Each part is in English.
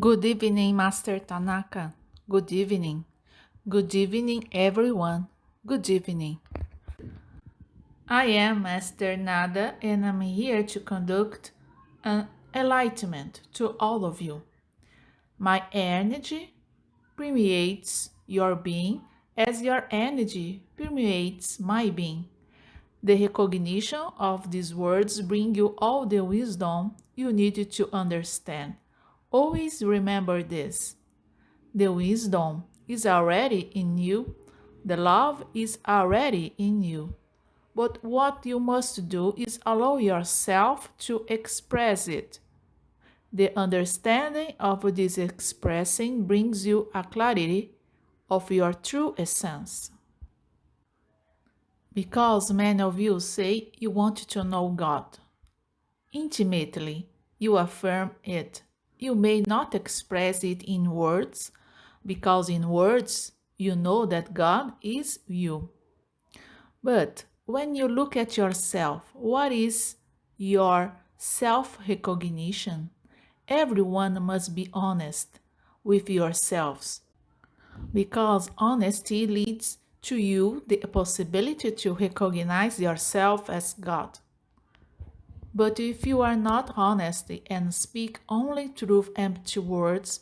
Good evening, Master Tanaka. Good evening. Good evening, everyone. Good evening. I am Master Nada and I'm here to conduct an enlightenment to all of you. My energy permeates your being as your energy permeates my being. The recognition of these words bring you all the wisdom you need to understand. Always remember this. The wisdom is already in you. The love is already in you. But what you must do is allow yourself to express it. The understanding of this expressing brings you a clarity of your true essence. Because many of you say you want to know God. Intimately, you affirm it. You may not express it in words, because in words you know that God is you. But when you look at yourself, what is your self recognition? Everyone must be honest with yourselves, because honesty leads to you the possibility to recognize yourself as God. But if you are not honest and speak only through empty words,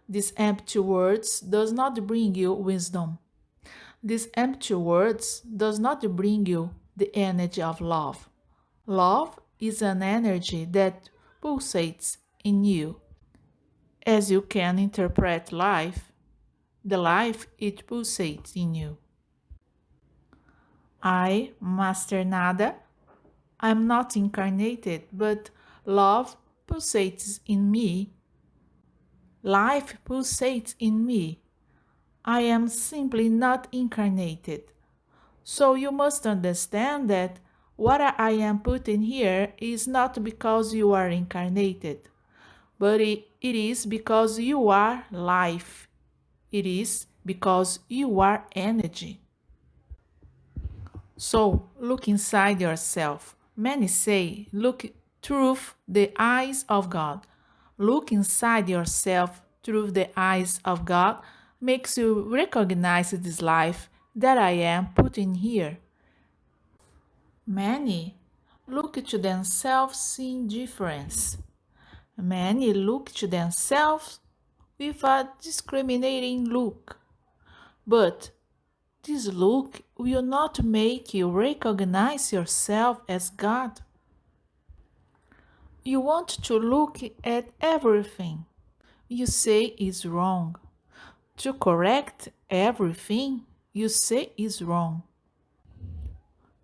these empty words does not bring you wisdom. These empty words does not bring you the energy of love. Love is an energy that pulsates in you. As you can interpret life, the life it pulsates in you. I, Master Nada, I'm not incarnated, but love pulsates in me. Life pulsates in me. I am simply not incarnated. So you must understand that what I am putting here is not because you are incarnated, but it is because you are life. It is because you are energy. So look inside yourself. Many say, look through the eyes of God. Look inside yourself through the eyes of God makes you recognize this life that I am putting here. Many look to themselves in difference. Many look to themselves with a discriminating look. But this look will not make you recognize yourself as God. You want to look at everything you say is wrong. To correct everything you say is wrong.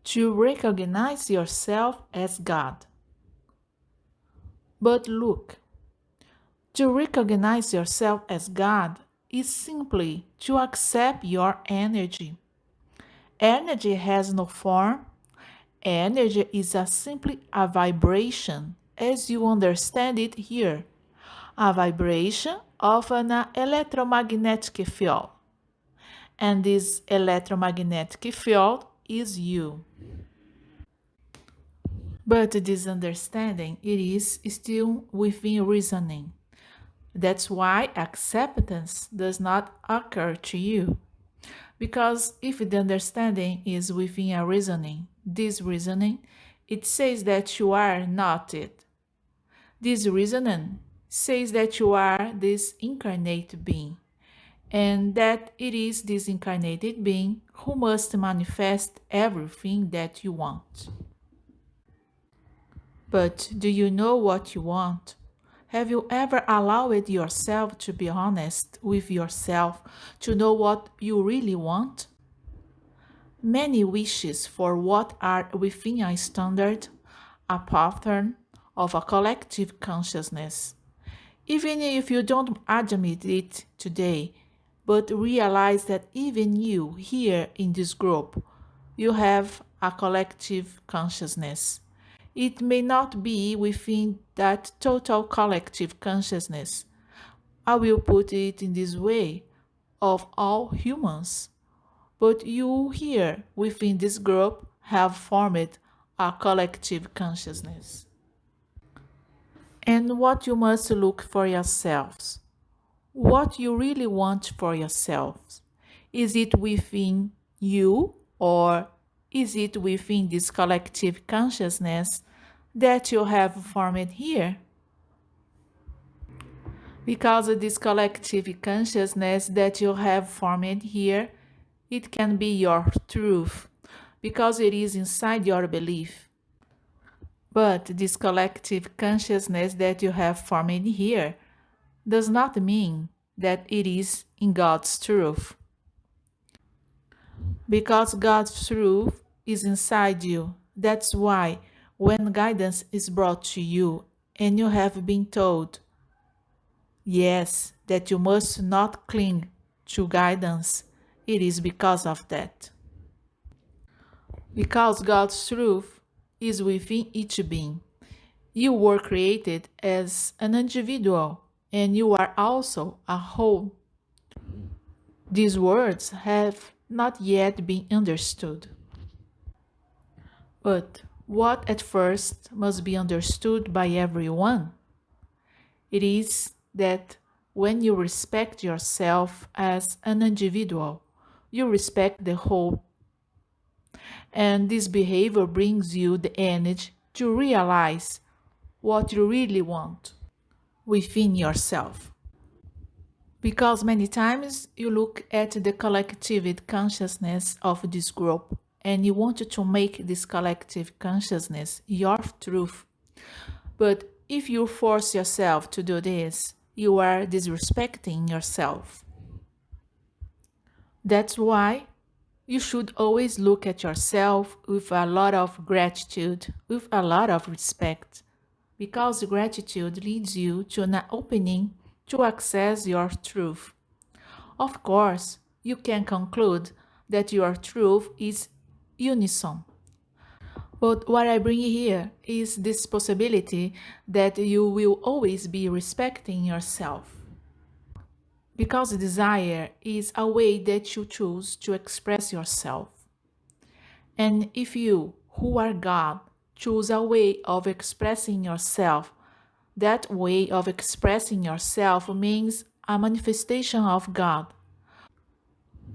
To recognize yourself as God. But look, to recognize yourself as God is simply to accept your energy. Energy has no form. Energy is simply a vibration, as you understand it here. A vibration of an electromagnetic field. And this electromagnetic field is you. But this understanding, it is still within reasoning. That's why acceptance does not occur to you. Because if the understanding is within a reasoning, this reasoning, it says that you are not it. This reasoning says that you are this incarnate being, and that it is this incarnated being who must manifest everything that you want. But do you know what you want? Have you ever allowed yourself to be honest with yourself to know what you really want? Many wishes for what are within a standard, a pattern of a collective consciousness. Even if you don't admit it today, but realize that even you here in this group, you have a collective consciousness. It may not be within that total collective consciousness. I will put it in this way of all humans. But you here within this group have formed a collective consciousness. And what you must look for yourselves. what you really want for yourself. Is it within you, or is it within this collective consciousness that you have formed here? Because of this collective consciousness that you have formed here, it can be your truth, because it is inside your belief. But this collective consciousness that you have formed here does not mean that it is in God's truth. Because God's truth is inside you. That's why when guidance is brought to you and you have been told, yes, that you must not cling to guidance, it is because of that. Because God's truth is within each being. You were created as an individual and you are also a whole. These words have not yet been understood. But what at first must be understood by everyone, it is that when you respect yourself as an individual, you respect the whole. And this behavior brings you the energy to realize what you really want within yourself. Because many times you look at the collective consciousness of this group and you want to make this collective consciousness your truth. But if you force yourself to do this, you are disrespecting yourself. That's why you should always look at yourself with a lot of gratitude, with a lot of respect, because gratitude leads you to an opening to access your truth. Of course, you can conclude that your truth is unison. But what I bring here is this possibility that you will always be respecting yourself. Because desire is a way that you choose to express yourself. And if you, who are God, choose a way of expressing yourself, that way of expressing yourself means a manifestation of God.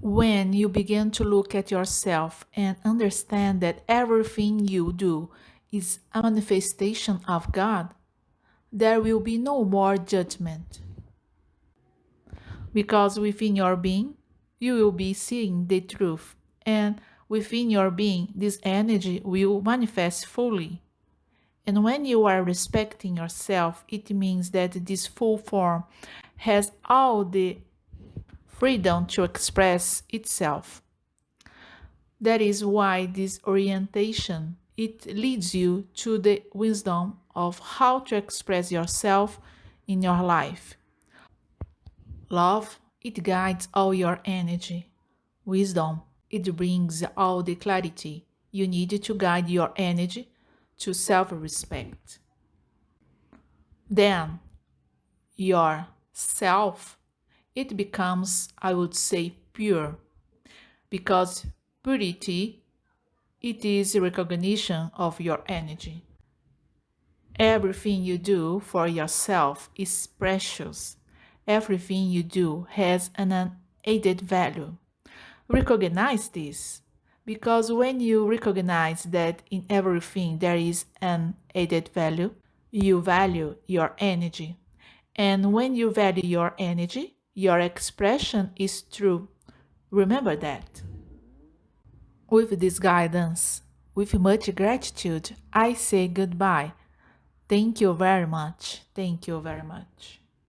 When you begin to look at yourself and understand that everything you do is a manifestation of God, there will be no more judgment. Because within your being, you will be seeing the truth, and within your being, this energy will manifest fully. And when you are respecting yourself, it means that this full form has all the freedom to express itself. That is why this orientation, it leads you to the wisdom of how to express yourself in your life. Love, it guides all your energy. Wisdom, it brings all the clarity you need to guide your energy to self-respect. Then, your self, it becomes, I would say, pure, because purity, it is a recognition of your energy. Everything you do for yourself is precious. Everything you do has an added value. Recognize this, because when you recognize that in everything there is an added value, you value your energy. And when you value your energy, your expression is true. Remember that. With this guidance, with much gratitude, I say goodbye. Thank you very much. Thank you very much.